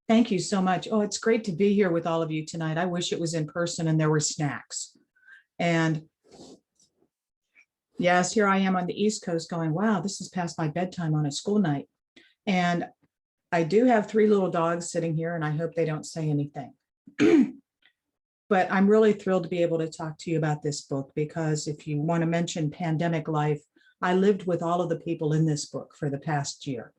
Thank you so much. Oh, it's great to be here with all of you tonight. I wish it was in person and there were snacks. And yes, here I am on the East Coast going, wow, this is past my bedtime on a school night. And I do have 3 little dogs sitting here, and I hope they don't say anything. But I'm really thrilled to be able to talk to you about this book, because if you want to mention pandemic life, I lived with all of the people in this book for the past year.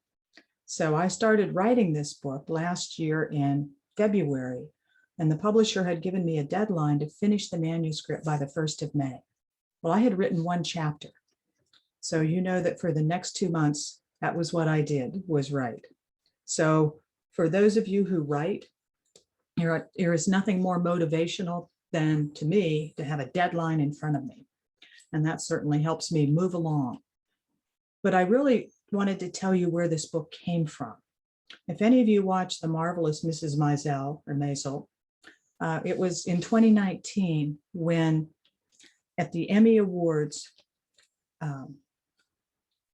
So I started writing this book last year in February, and the publisher had given me a deadline to finish the manuscript by the 1st of May. Well, I had written 1 chapter. So you know that for the next 2 months, that was what I did, was write. So for those of you who write, there is nothing more motivational than, to me, to have a deadline in front of me. And that certainly helps me move along. But I really wanted to tell you where this book came from. If any of you watched The Marvelous Mrs. Maisel, or Maisel, it was in 2019 when at the Emmy Awards,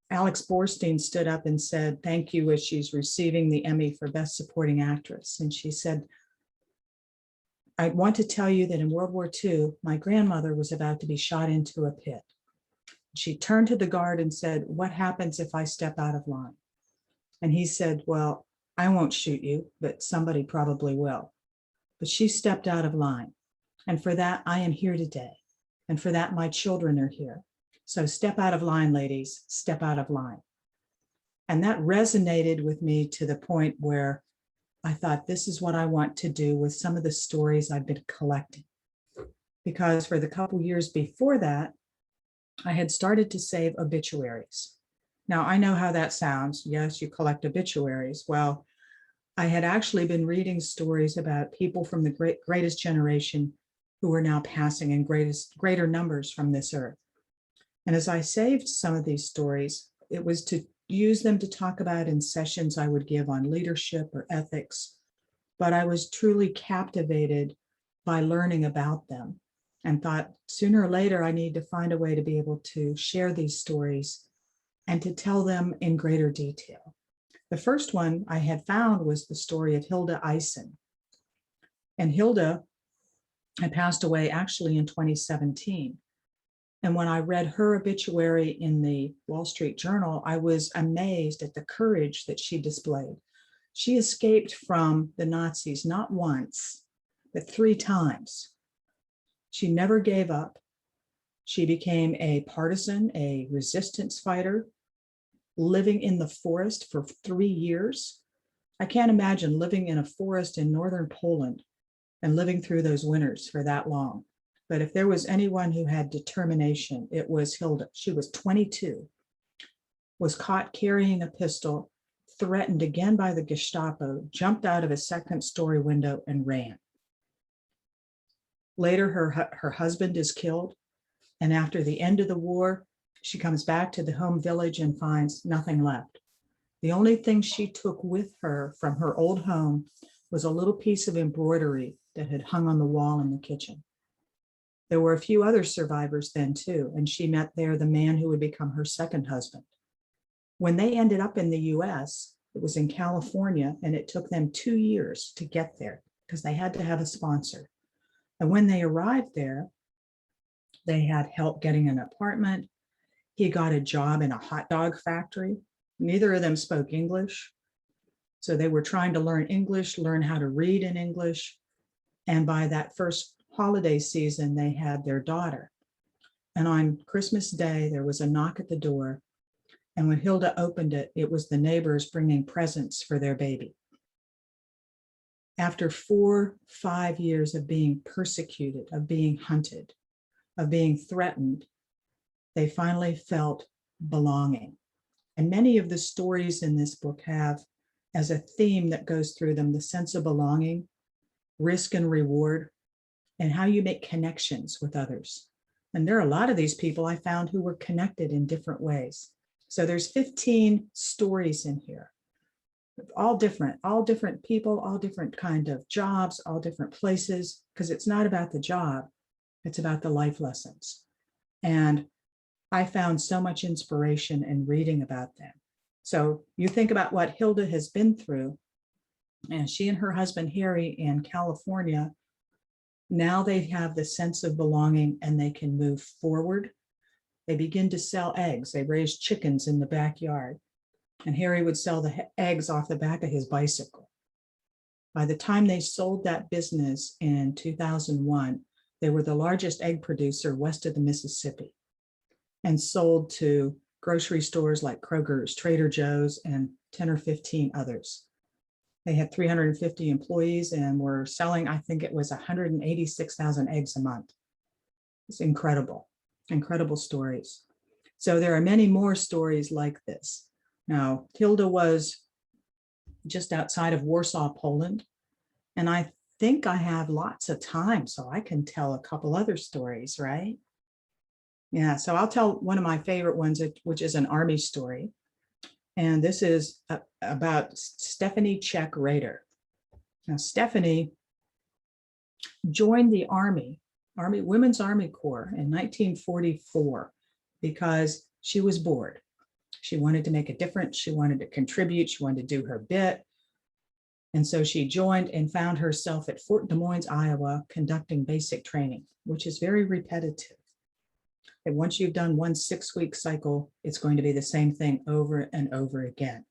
Alex Borstein stood up and said, thank you, as she's receiving the Emmy for Best Supporting Actress. And she said, I want to tell you that in World War II, my grandmother was about to be shot into a pit. She turned to the guard and said, what happens if I step out of line? And he said, well, I won't shoot you, but somebody probably will. But she stepped out of line. And for that, I am here today. And for that, my children are here. So step out of line, ladies, step out of line. And that resonated with me to the point where I thought, this is what I want to do with some of the stories I've been collecting. Because for the couple years before that, I had started to save obituaries. Now, I know how that sounds. Yes, you collect obituaries. Well, I had actually been reading stories about people from the greatest generation who were now passing in greater numbers from this earth. And as I saved some of these stories, it was to use them to talk about in sessions I would give on leadership or ethics. But I was truly captivated by learning about them and thought, sooner or later, I need to find a way to be able to share these stories and to tell them in greater detail. The first one I had found was the story of Hilda Eisen. And Hilda had passed away actually in 2017. And when I read her obituary in the Wall Street Journal, I was amazed at the courage that she displayed. She escaped from the Nazis not once, but 3 times. She never gave up. She became a partisan, a resistance fighter, living in the forest for 3 years. I can't imagine living in a forest in northern Poland and living through those winters for that long. But if there was anyone who had determination, it was Hilda. She was 22, was caught carrying a pistol, threatened again by the Gestapo, jumped out of a 2nd-story window and ran. Later, her husband is killed. And after the end of the war, she comes back to the home village and finds nothing left. The only thing she took with her from her old home was a little piece of embroidery that had hung on the wall in the kitchen. There were a few other survivors then too, and she met there the man who would become her 2nd husband. When they ended up in the US, it was in California, and it took them 2 years to get there because they had to have a sponsor. And when they arrived there, they had help getting an apartment. He got a job in a hot dog factory. Neither of them spoke English. So they were trying to learn English, learn how to read in English. And by that first holiday season, they had their daughter. And on Christmas Day, there was a knock at the door. And when Hilda opened it, it was the neighbors bringing presents for their baby. After 4-5 years of being persecuted, of being hunted, of being threatened, they finally felt belonging. And many of the stories in this book have, as a theme that goes through them, the sense of belonging, risk and reward, and how you make connections with others. And there are a lot of these people I found who were connected in different ways. So there's 15 stories in here, all different people, all different kind of jobs, all different places, because it's not about the job, it's about the life lessons. And I found so much inspiration in reading about them. So you think about what Hilda has been through, And she and her husband, Harry, in California, now they have the sense of belonging and they can move forward. They begin to sell eggs. They raise chickens in the backyard. And Harry would sell the eggs off the back of his bicycle. By the time they sold that business in 2001, they were the largest egg producer west of the Mississippi and sold to grocery stores like Kroger's, Trader Joe's, and 10 or 15 others. They had 350 employees and were selling, I think it was 186,000 eggs a month. It's incredible, incredible stories. So there are many more stories like this. Now, Hilda was just outside of Warsaw, Poland, and I think I have lots of time, so I can tell a couple other stories, right? Yeah, so I'll tell one of my favorite ones, which is an Army story. And this is about Stephanie Czech Rader. Now, Stephanie joined the Army, Women's Army Corps in 1944 because she was bored. She wanted to make a difference. She wanted to contribute. She wanted to do her bit. And so she joined and found herself at Fort Des Moines, Iowa, conducting basic training, which is very repetitive. And once you've done one 6-week cycle, it's going to be the same thing over and over again.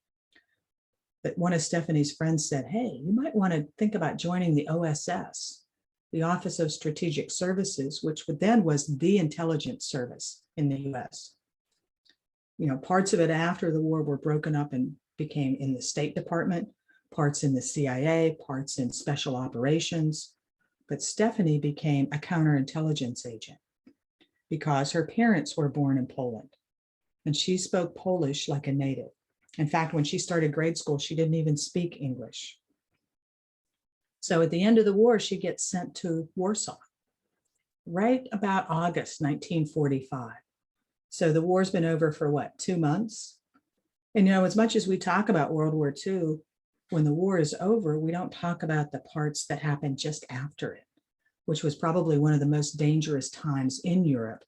But one of Stephanie's friends said, hey, you might want to think about joining the OSS, the Office of Strategic Services, which then was the intelligence service in the US. You know, parts of it after the war were broken up and became in the State Department, parts in the CIA, parts in special operations. But Stephanie became a counterintelligence agent because her parents were born in Poland and she spoke Polish like a native. In fact, when she started grade school, she didn't even speak English. So at the end of the war, she gets sent to Warsaw, right about August 1945. So the war's been over for what, 2 months? And you know, as much as we talk about World War II, when the war is over, we don't talk about the parts that happened just after it, which was probably one of the most dangerous times in Europe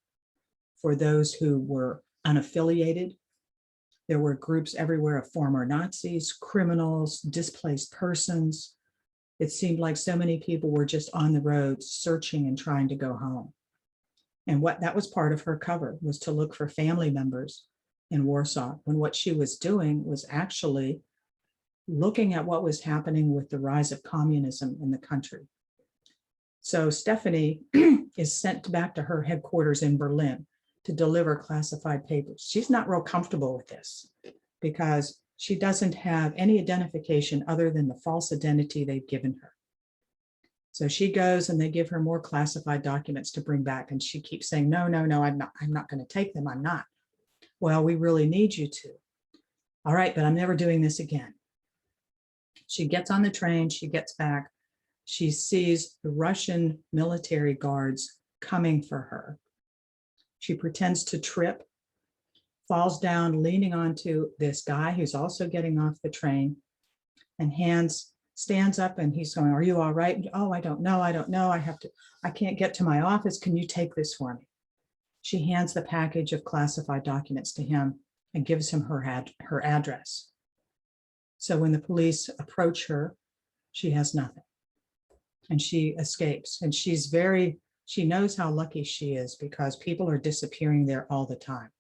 for those who were unaffiliated. There were groups everywhere of former Nazis, criminals, displaced persons. It seemed like so many people were just on the road searching and trying to go home. And what that was part of her cover was to look for family members in Warsaw, when what she was doing was actually looking at what was happening with the rise of communism in the country. So Stephanie is sent back to her headquarters in Berlin to deliver classified papers. She's not real comfortable with this because she doesn't have any identification other than the false identity they've given her. So she goes and they give her more classified documents to bring back. And she keeps saying, no, I'm not going to take them. I'm not. Well, we really need you to. All right, but I'm never doing this again. She gets on the train, she gets back, she sees the Russian military guards coming for her. She pretends to trip, falls down, leaning onto this guy who's also getting off the train, and stands up and he's going, are you all right? Oh, I don't know. I can't get to my office. Can you take this for me? She hands the package of classified documents to him and gives him her address. So when the police approach her, she has nothing and she escapes. And she knows how lucky she is because people are disappearing there all the time.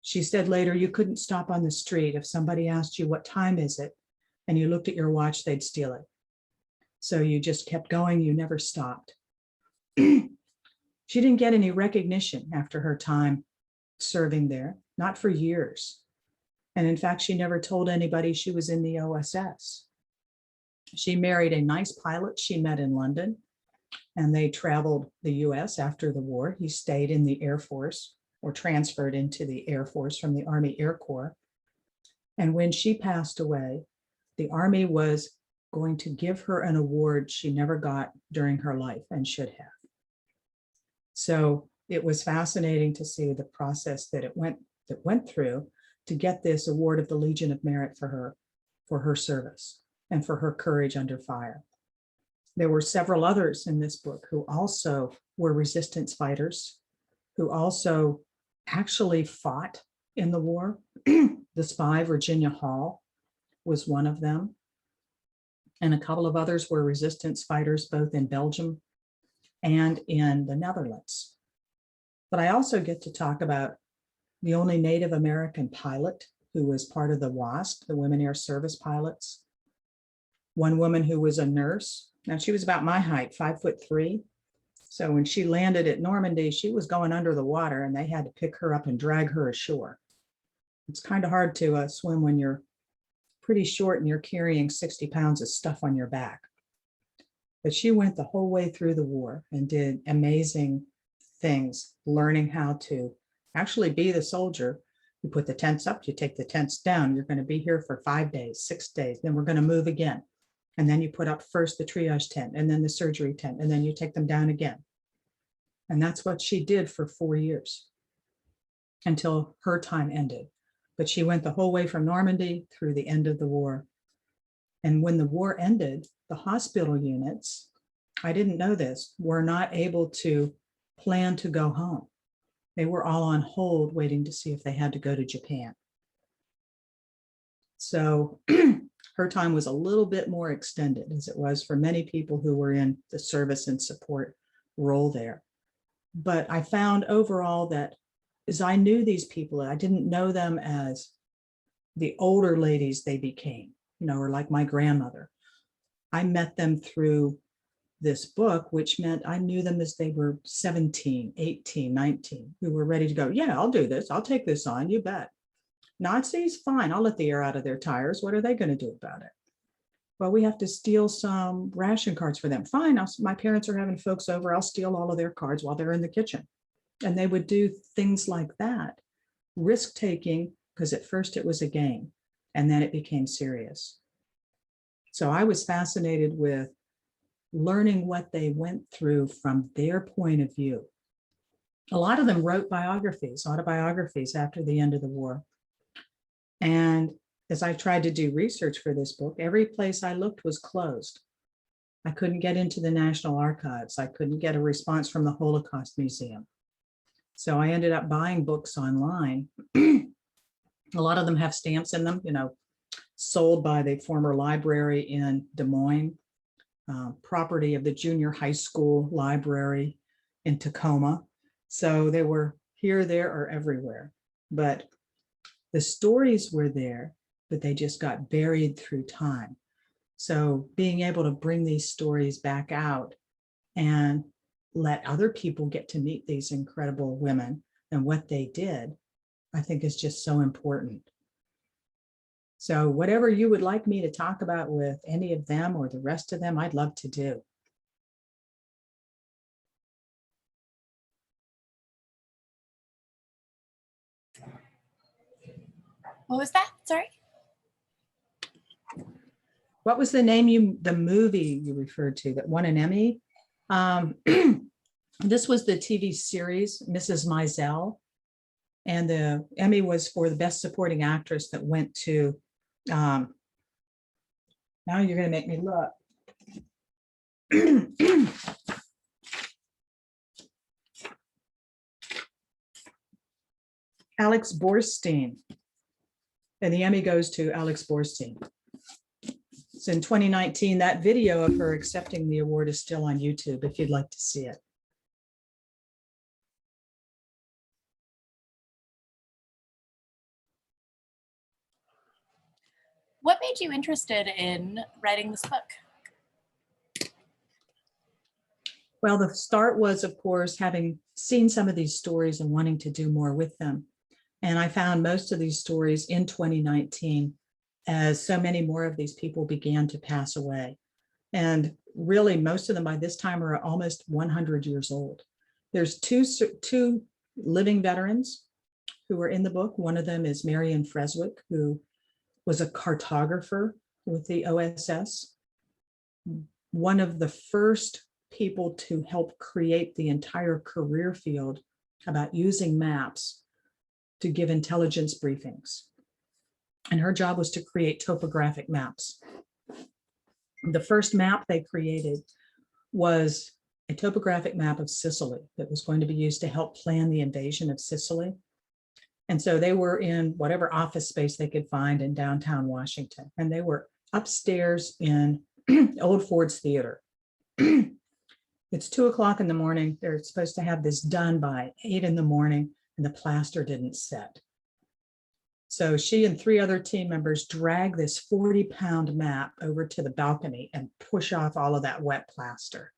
She said later, you couldn't stop on the street. If somebody asked you, what time is it? And you looked at your watch, they'd steal it. So you just kept going, you never stopped. She didn't get any recognition after her time serving there, not for years. And in fact, she never told anybody she was in the OSS. She married a nice pilot she met in London, and they traveled the US after the war. He stayed in the Air Force or transferred into the Air Force from the Army Air Corps. And when she passed away, the Army was going to give her an award she never got during her life and should have. So it was fascinating to see the process that it went through to get this award of the Legion of Merit for her service and for her courage under fire. There were several others in this book who also were resistance fighters, who also actually fought in the war. The spy, Virginia Hall, was one of them. and a couple of others were resistance fighters, both in Belgium and in the Netherlands. But I also get to talk about the only Native American pilot who was part of the WASP, the Women Air Service Pilots. One woman who was a nurse. Now she was about my height, 5'3". So when she landed at Normandy, she was going under the water and they had to pick her up and drag her ashore. It's kind of hard to swim when you're pretty short and you're carrying 60 pounds of stuff on your back. But she went the whole way through the war and did amazing things, learning how to actually be the soldier. You put the tents up, you take the tents down. You're going to be here for 5 days, 6 days, then we're going to move again. And then you put up first the triage tent and then the surgery tent, and then you take them down again. And that's what she did for 4 years until her time ended. But she went the whole way from Normandy through the end of the war. And when the war ended, the hospital units, I didn't know this, were not able to plan to go home. They were all on hold waiting to see if they had to go to Japan. So her time was a little bit more extended, as it was for many people who were in the service and support role there. But I found overall that as I knew these people, I didn't know them as the older ladies they became, or like my grandmother. I met them through this book, which meant I knew them as they were 17, 18, 19, who were ready to go. Yeah, I'll do this. I'll take this on. You bet. Nazis, fine. I'll let the air out of their tires. What are they going to do about it? Well, we have to steal some ration cards for them. Fine. My parents are having folks over. I'll steal all of their cards while they're in the kitchen. And they would do things like that, risk taking, because at first it was a game and then it became serious. So I was fascinated with learning what they went through from their point of view. A lot of them wrote biographies, autobiographies after the end of the war. And as I tried to do research for this book, every place I looked was closed. I couldn't get into the National Archives. I couldn't get a response from the Holocaust Museum. So I ended up buying books online. A lot of them have stamps in them, sold by the former library in Des Moines, property of the junior high school library in Tacoma. So they were here, there, or everywhere. But the stories were there, but they just got buried through time. So being able to bring these stories back out and let other people get to meet these incredible women and what they did, I think is just so important. So whatever you would like me to talk about with any of them or the rest of them, I'd love to do. What was that? Sorry. What was the name the movie you referred to that won an Emmy? This was the TV series, Mrs. Maisel. And the Emmy was for the best supporting actress that went to, now you're going to make me look. Alex Borstein. And the Emmy goes to Alex Borstein. So in 2019, that video of her accepting the award is still on YouTube if you'd like to see it. What made you interested in writing this book? Well, the start was, of course, having seen some of these stories and wanting to do more with them. And I found most of these stories in 2019 as so many more of these people began to pass away. And really, most of them by this time are almost 100 years old. There's two living veterans who are in the book. One of them is Marion Freswick, who was a cartographer with the OSS. One of the first people to help create the entire career field about using maps to give intelligence briefings. And her job was to create topographic maps. The first map they created was a topographic map of Sicily that was going to be used to help plan the invasion of Sicily. And so they were in whatever office space they could find in downtown Washington. And they were upstairs in Old Ford's Theater. It's 2 o'clock in the morning. They're supposed to have this done by 8 in the morning, and the plaster didn't set. So she and 3 other team members drag this 40-pound map over to the balcony and push off all of that wet plaster.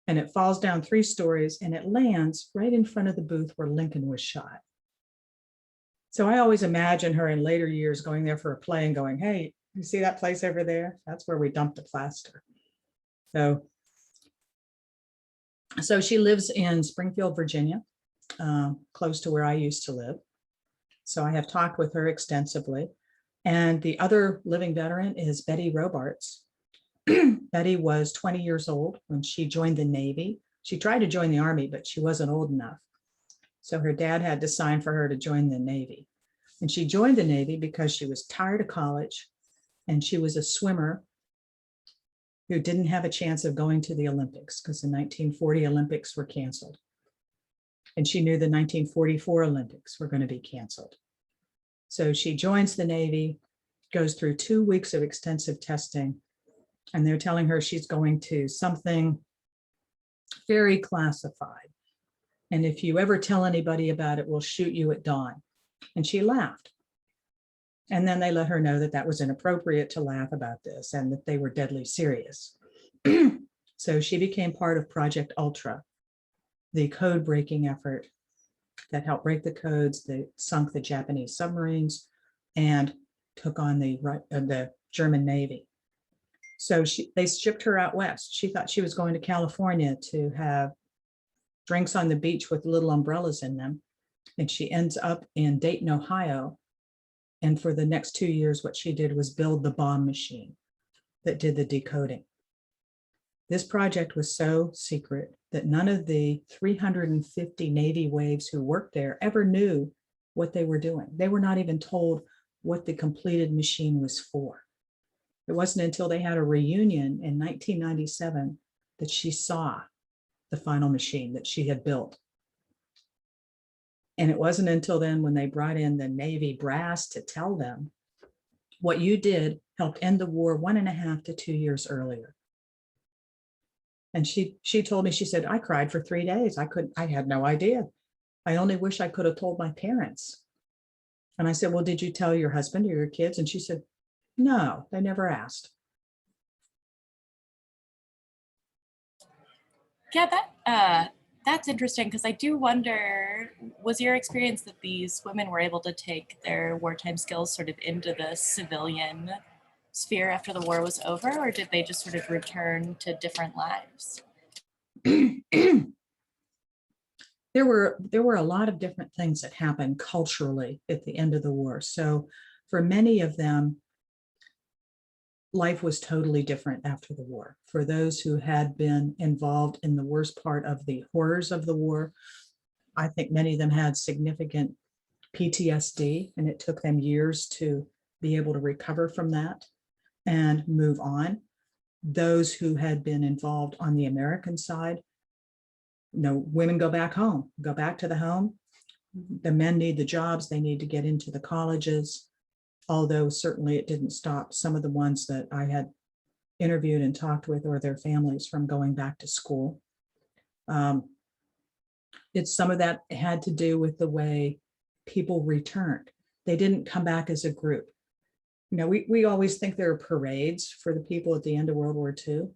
And it falls down 3 stories and it lands right in front of the booth where Lincoln was shot. So I always imagine her in later years going there for a play and going, hey, you see that place over there? That's where we dumped the plaster. So she lives in Springfield, Virginia, close to where I used to live. So I have talked with her extensively. And the other living veteran is Betty Robarts. Betty was 20 years old when she joined the Navy. She tried to join the Army, but she wasn't old enough. So her dad had to sign for her to join the Navy. And she joined the Navy because she was tired of college and she was a swimmer who didn't have a chance of going to the Olympics because the 1940 Olympics were canceled. And she knew the 1944 Olympics were going to be canceled. So she joins the Navy, goes through 2 weeks of extensive testing, and they're telling her she's going to something very classified. And if you ever tell anybody about it, we'll shoot you at dawn. And she laughed. And then they let her know that that was inappropriate to laugh about this and that they were deadly serious. So she became part of Project Ultra, the code breaking effort that helped break the codes that sunk the Japanese submarines and took on the German Navy. So they shipped her out west. She thought she was going to California to have drinks on the beach with little umbrellas in them. And she ends up in Dayton, Ohio. And for the next 2 years, what she did was build the bomb machine that did the decoding. This project was so secret that none of the 350 Navy waves who worked there ever knew what they were doing. They were not even told what the completed machine was for. It wasn't until they had a reunion in 1997 that she saw the final machine that she had built. And it wasn't until then when they brought in the Navy brass to tell them what you did helped end the war 1.5 to 2 years earlier. And she told me, she said, I cried for 3 days. I had no idea. I only wish I could have told my parents. And I said, well, did you tell your husband or your kids? And she said, no, they never asked. Yeah, that's interesting because I do wonder, was your experience that these women were able to take their wartime skills sort of into the civilian sphere after the war was over, or did they just sort of return to different lives? There were a lot of different things that happened culturally at the end of the war. So for many of them, life was totally different after the war. For those who had been involved in the worst part of the horrors of the war, I think many of them had significant PTSD, and it took them years to be able to recover from that and move on. Those who had been involved on the American side, women go back home, go back to the home. The men need the jobs, they need to get into the colleges. Although certainly it didn't stop some of the ones that I had interviewed and talked with or their families from going back to school. Some of that had to do with the way people returned. They didn't come back as a group. We always think there are parades for the people at the end of World War II.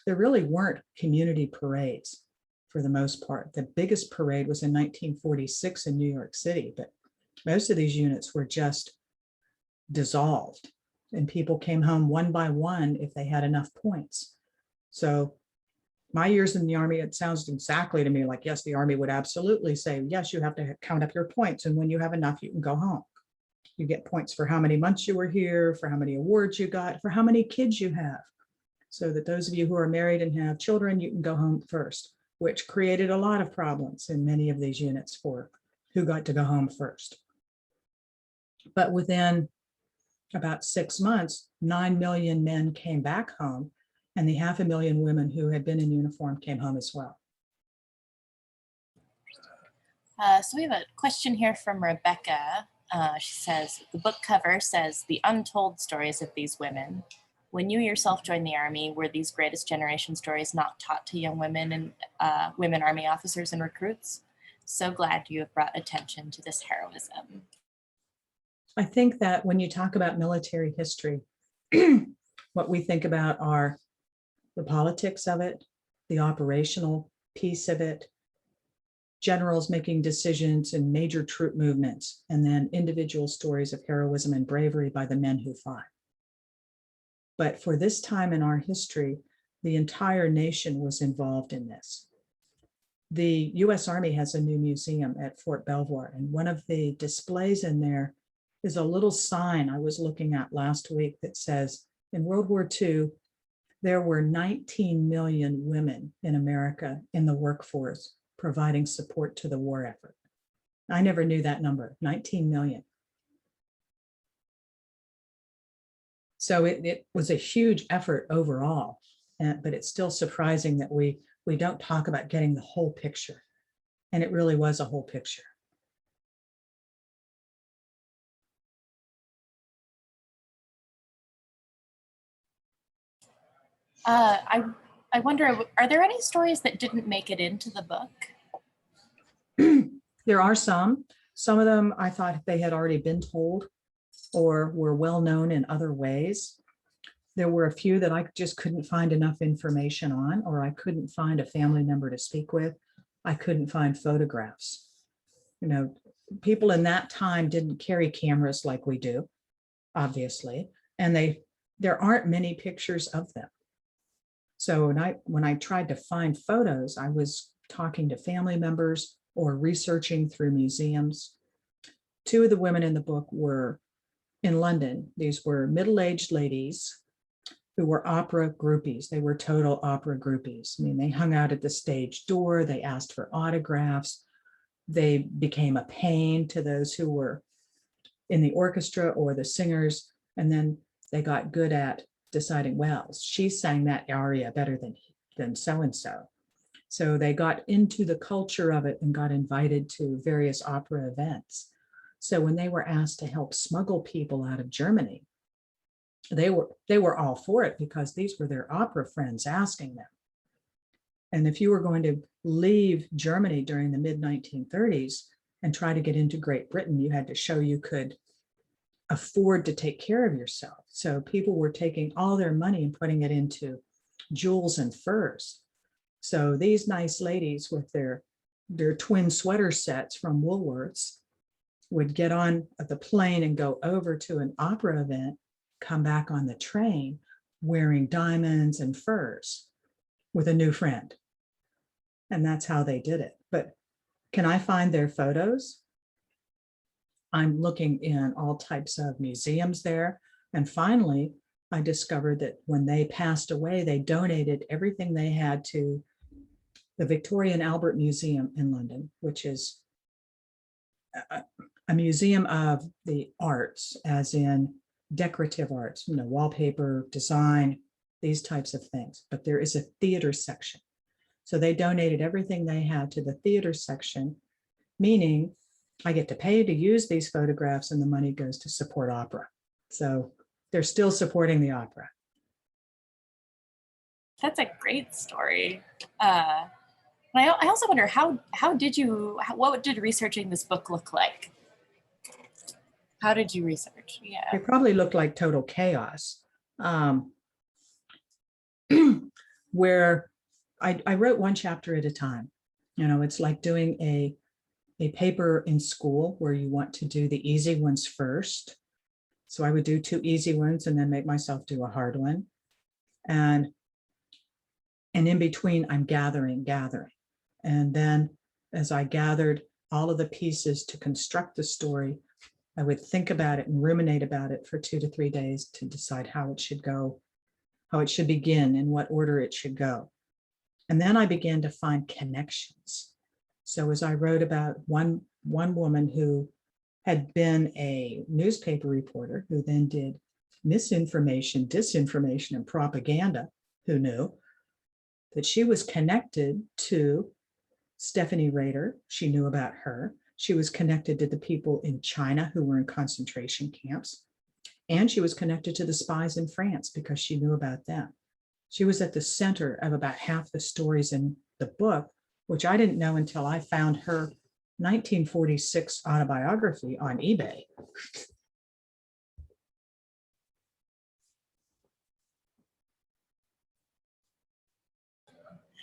There really weren't community parades for the most part. The biggest parade was in 1946 in New York City, but most of these units were just dissolved and people came home one by one if they had enough points. So my years in the Army, it sounds exactly to me like, yes, the Army would absolutely say, yes, you have to count up your points. And when you have enough, you can go home. You get points for how many months you were here, for how many awards you got, for how many kids you have. So that those of you who are married and have children, you can go home first, which created a lot of problems in many of these units for who got to go home first. But within about 6 months, 9 million men came back home, and the 500,000 women who had been in uniform came home as well. So we have a question here from Rebecca. She says, the book cover says the untold stories of these women. When you yourself joined the Army, were these greatest generation stories not taught to young women and women Army officers and recruits? So glad you have brought attention to this heroism. I think that when you talk about military history, what we think about are the politics of it, the operational piece of it, generals making decisions and major troop movements, and then individual stories of heroism and bravery by the men who fought. But for this time in our history, the entire nation was involved in this. The US Army has a new museum at Fort Belvoir, and one of the displays in there is a little sign I was looking at last week that says, in World War II, there were 19 million women in America in the workforce providing support to the war effort. I never knew that number, 19 million. So it was a huge effort overall, but it's still surprising that we don't talk about getting the whole picture. And it really was a whole picture. I wonder, are there any stories that didn't make it into the book? There are some. Some of them I thought they had already been told or were well known in other ways. There were a few that I just couldn't find enough information on, or I couldn't find a family member to speak with. I couldn't find photographs. You know, people in that time didn't carry cameras like we do, obviously, and there aren't many pictures of them. So when I tried to find photos, I was talking to family members or researching through museums. Two of the women in the book were in London. These were middle-aged ladies who were opera groupies. They were total opera groupies. I mean, they hung out at the stage door. They asked for autographs. They became a pain to those who were in the orchestra or the singers. And then they got good at deciding, well, she sang that aria better than so-and-so. So they got into the culture of it and got invited to various opera events. So when they were asked to help smuggle people out of Germany, they were all for it because these were their opera friends asking them. And if you were going to leave Germany during the mid-1930s and try to get into Great Britain, you had to show you could afford to take care of yourself. So people were taking all their money and putting it into jewels and furs. So these nice ladies with their twin sweater sets from Woolworths would get on the plane and go over to an opera event, come back on the train wearing diamonds and furs with a new friend. And that's how they did it. But can I find their photos? I'm looking in all types of museums there. And finally, I discovered that when they passed away, they donated everything they had to the Victoria and Albert Museum in London, which is a museum of the arts, as in decorative arts, you know, wallpaper, design, these types of things. But there is a theater section. So they donated everything they had to the theater section, meaning I get to pay to use these photographs and the money goes to support opera. So they're still supporting the opera. That's a great story. I also wonder, what did researching this book look like? How did you research? Yeah. It probably looked like total chaos, where I wrote one chapter at a time. You know, it's like doing a paper in school where you want to do the easy ones first. So I would do 2 easy ones and then make myself do a hard one. And in between, I'm gathering. And then as I gathered all of the pieces to construct the story, I would think about it and ruminate about it for 2 to 3 days to decide how it should go, how it should begin, in what order it should go. And then I began to find connections. So as I wrote about one woman who had been a newspaper reporter, who then did misinformation, disinformation, and propaganda, who knew that she was connected to Stephanie Rader. She knew about her. She was connected to the people in China who were in concentration camps. And she was connected to the spies in France because she knew about them. She was at the center of about half the stories in the book, which I didn't know until I found her 1946 autobiography on eBay.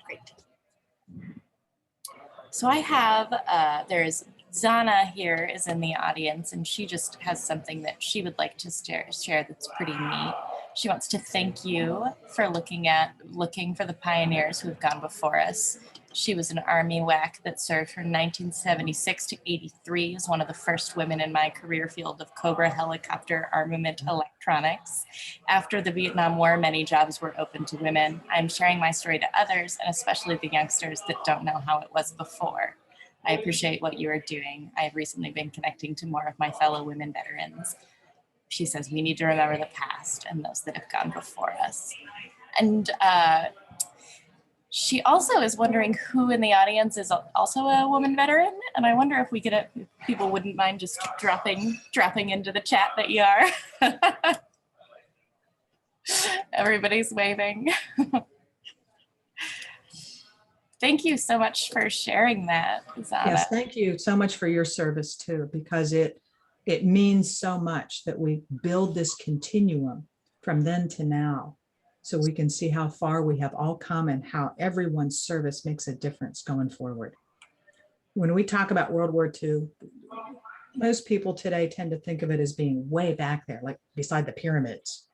Great. So I have, there's Zana here is in the audience, and she just has something that she would like to share that's pretty neat. She wants to thank you for looking for the pioneers who have gone before us. She was an Army WAC that served from 1976 to 83, as one of the first women in my career field of Cobra helicopter armament electronics. After the Vietnam War, many jobs were open to women. I'm sharing my story to others, and especially the youngsters that don't know how it was before. I appreciate what you are doing. I have recently been connecting to more of my fellow women veterans. She says we need to remember the past and those that have gone before us. And she also is wondering who in the audience is also a woman veteran. And I wonder if we could, if people wouldn't mind just dropping into the chat that you are. Everybody's waving. Thank you so much for sharing that, Zana. Yes, thank you so much for your service too, because it means so much that we build this continuum from then to now, so we can see how far we have all come and how everyone's service makes a difference going forward. When we talk about World War II, most people today tend to think of it as being way back there, like beside the pyramids,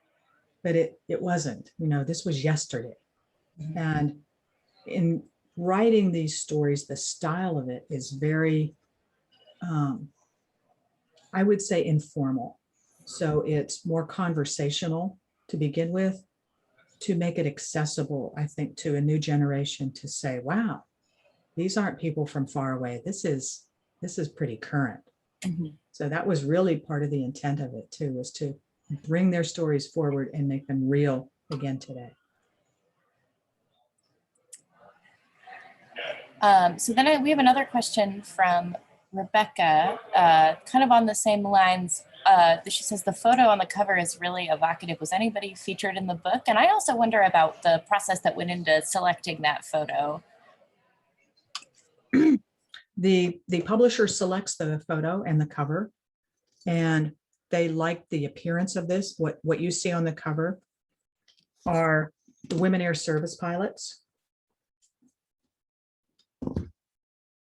but it wasn't. You know, this was yesterday. And in writing these stories, the style of it is very, I would say, informal. So it's more conversational to begin with, to make it accessible, I think, to a new generation to say, wow, these aren't people from far away. This is pretty current. Mm-hmm. So that was really part of the intent of it too, was to bring their stories forward and make them real again today. So then we have another question from Rebecca, kind of on the same lines. She says the photo on the cover is really evocative. Was anybody featured in the book? And I also wonder about the process that went into selecting that photo. The publisher selects the photo and the cover, and they like the appearance of this. What you see on the cover are the women air service pilots.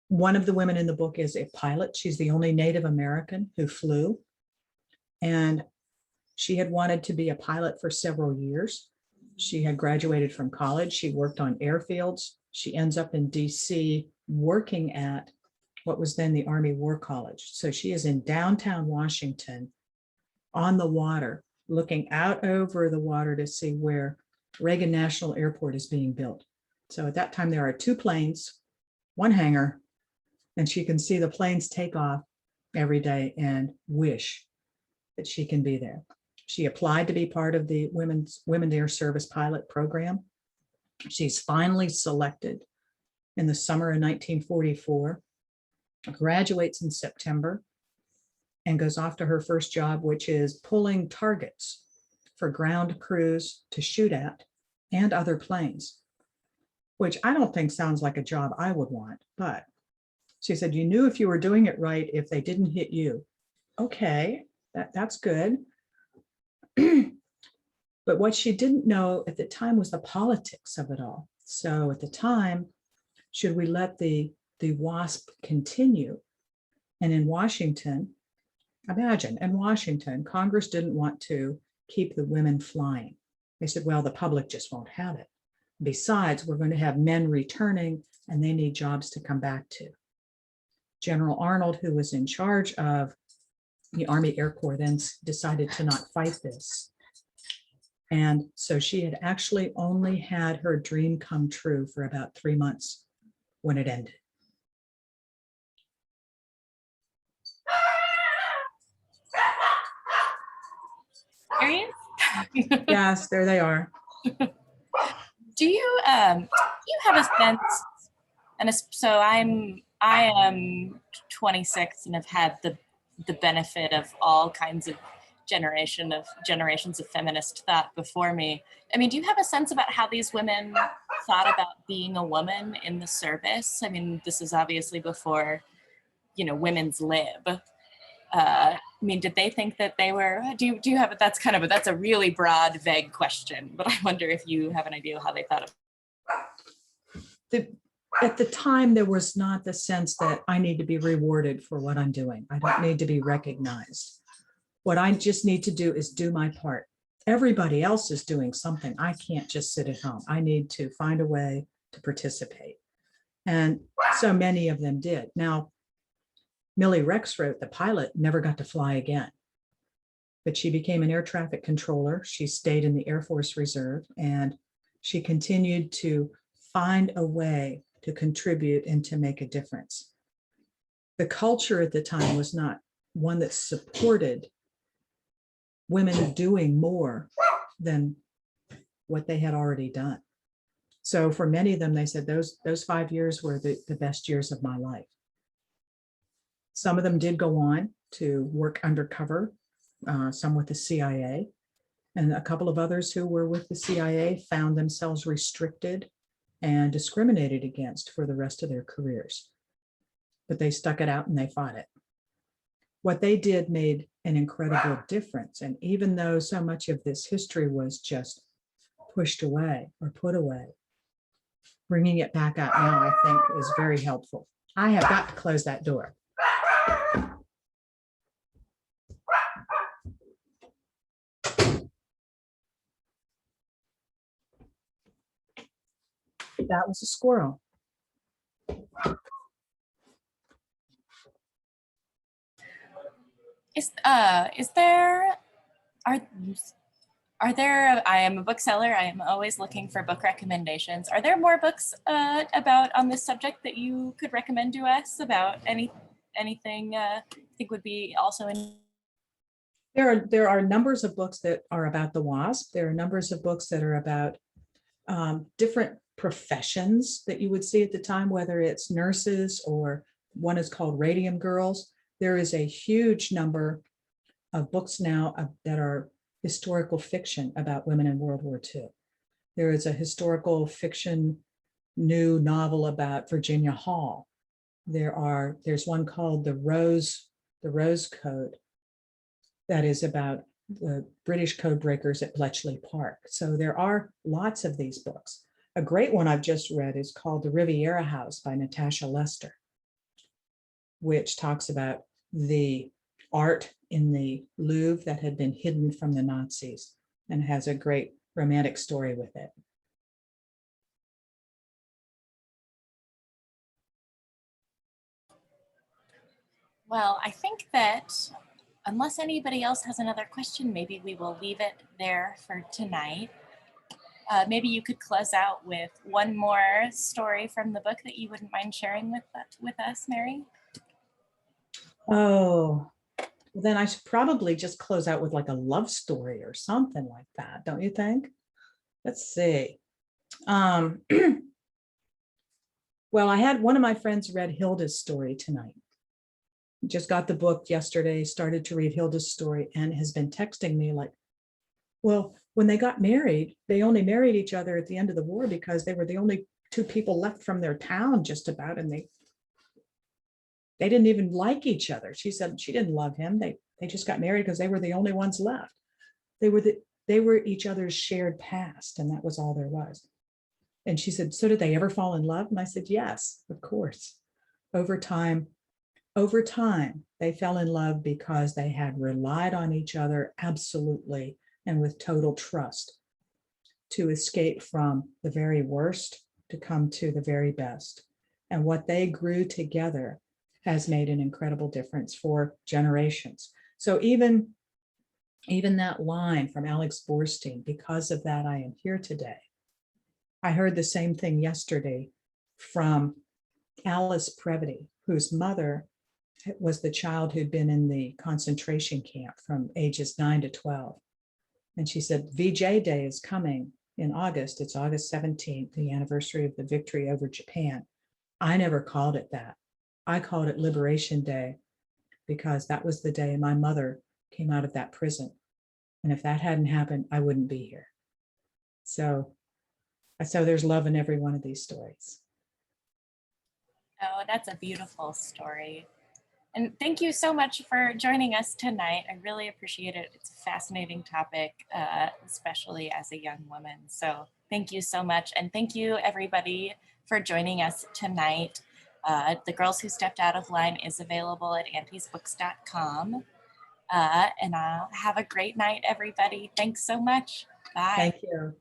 One of the women in the book is a pilot. She's the only Native American who flew. And she had wanted to be a pilot for several years. She had graduated from college. She worked on airfields. She ends up in DC working at what was then the Army War College. So she is in downtown Washington on the water, looking out over the water to see where Reagan National Airport is being built. So at that time, there are 2 planes, 1 hangar, and she can see the planes take off every day and wish that she can be there. She applied to be part of the Women Air Service Pilot Program. She's finally selected in the summer of 1944, graduates in September, and goes off to her first job, which is pulling targets for ground crews to shoot at and other planes, which I don't think sounds like a job I would want. But she said, you knew if you were doing it right, if they didn't hit you. Okay, that's good. But what she didn't know at the time was the politics of it all. So at the time, should we let the WASP continue? And in Washington, imagine, in Washington, Congress didn't want to keep the women flying. They said, well, the public just won't have it. Besides, we're going to have men returning and they need jobs to come back to. General Arnold, who was in charge of the Army Air Corps, then decided to not fight this. And so she had actually only had her dream come true for about 3 months when it ended. There he is? Yes, there they are. Do you have a sense, and so I am 26 and have had the benefit of all kinds of generations of feminist thought before me. I mean, do you have a sense about how these women thought about being a woman in the service? I mean, this is obviously before, women's lib. I mean, did they think that they were, do you have, that's a really broad, vague question, but I wonder if you have an idea of how they thought of At the time, there was not the sense that I need to be rewarded for what I'm doing. I don't need to be recognized. What I just need to do is do my part. Everybody else is doing something. I can't just sit at home. I need to find a way to participate. And so many of them did. Now, Millie Rexroth, the pilot, never got to fly again, but she became an air traffic controller. She stayed in the Air Force Reserve, and she continued to find a way to contribute and to make a difference. The culture at the time was not one that supported women doing more than what they had already done. So for many of them, they said those 5 years were the best years of my life. Some of them did go on to work undercover, some with the CIA, and a couple of others who were with the CIA found themselves restricted and discriminated against for the rest of their careers. But they stuck it out and they fought it. What they did made an incredible difference. And even though so much of this history was just pushed away or put away, bringing it back out now, I think, is very helpful. I have got to close that door. That was a squirrel. Are there, I am a bookseller, I am always looking for book recommendations. Are there more books on this subject that you could recommend to us about anything I think would be also in? There are numbers of books that are about the WASP. There are numbers of books that are about different professions that you would see at the time, whether it's nurses or one is called Radium Girls. There is a huge number of books now that are historical fiction about women in World War II. There is a historical fiction new novel about Virginia Hall. There's one called the Rose Code that is about the British code breakers at Bletchley Park. So there are lots of these books. A great one I've just read is called The Riviera House by Natasha Lester, which talks about the art in the Louvre that had been hidden from the Nazis and has a great romantic story with it. Well, I think that unless anybody else has another question, maybe we will leave it there for tonight. Maybe you could close out with one more story from the book that you wouldn't mind sharing with us, Mary? Oh, then I should probably just close out with like a love story or something like that, don't you think? Let's see. Well, I had one of my friends read Hilda's story tonight. Just got the book yesterday, started to read Hilda's story, and has been texting me like, well, when they got married, they only married each other at the end of the war because they were the only two people left from their town just about, and they didn't even like each other. She said she didn't love him. They just got married because they were the only ones left. They were each other's shared past, and that was all there was. And she said, so did they ever fall in love? And I said, yes, of course. Over time, they fell in love because they had relied on each other absolutely and with total trust to escape from the very worst to come to the very best. And what they grew together has made an incredible difference for generations. So even that line from Alex Borstein, because of that, I am here today. I heard the same thing yesterday from Alice Previty, whose mother was the child who'd been in the concentration camp from ages 9 to 12. And she said, VJ Day is coming in August. It's August 17th, the anniversary of the victory over Japan. I never called it that. I called it Liberation Day because that was the day my mother came out of that prison. And if that hadn't happened, I wouldn't be here. So there's love in every one of these stories. Oh, that's a beautiful story. And thank you so much for joining us tonight. I really appreciate it. It's a fascinating topic, especially as a young woman. So thank you so much. And thank you everybody for joining us tonight. The Girls Who Stepped Out of Line is available at auntiesbooks.com. And have a great night, everybody. Thanks so much. Bye. Thank you.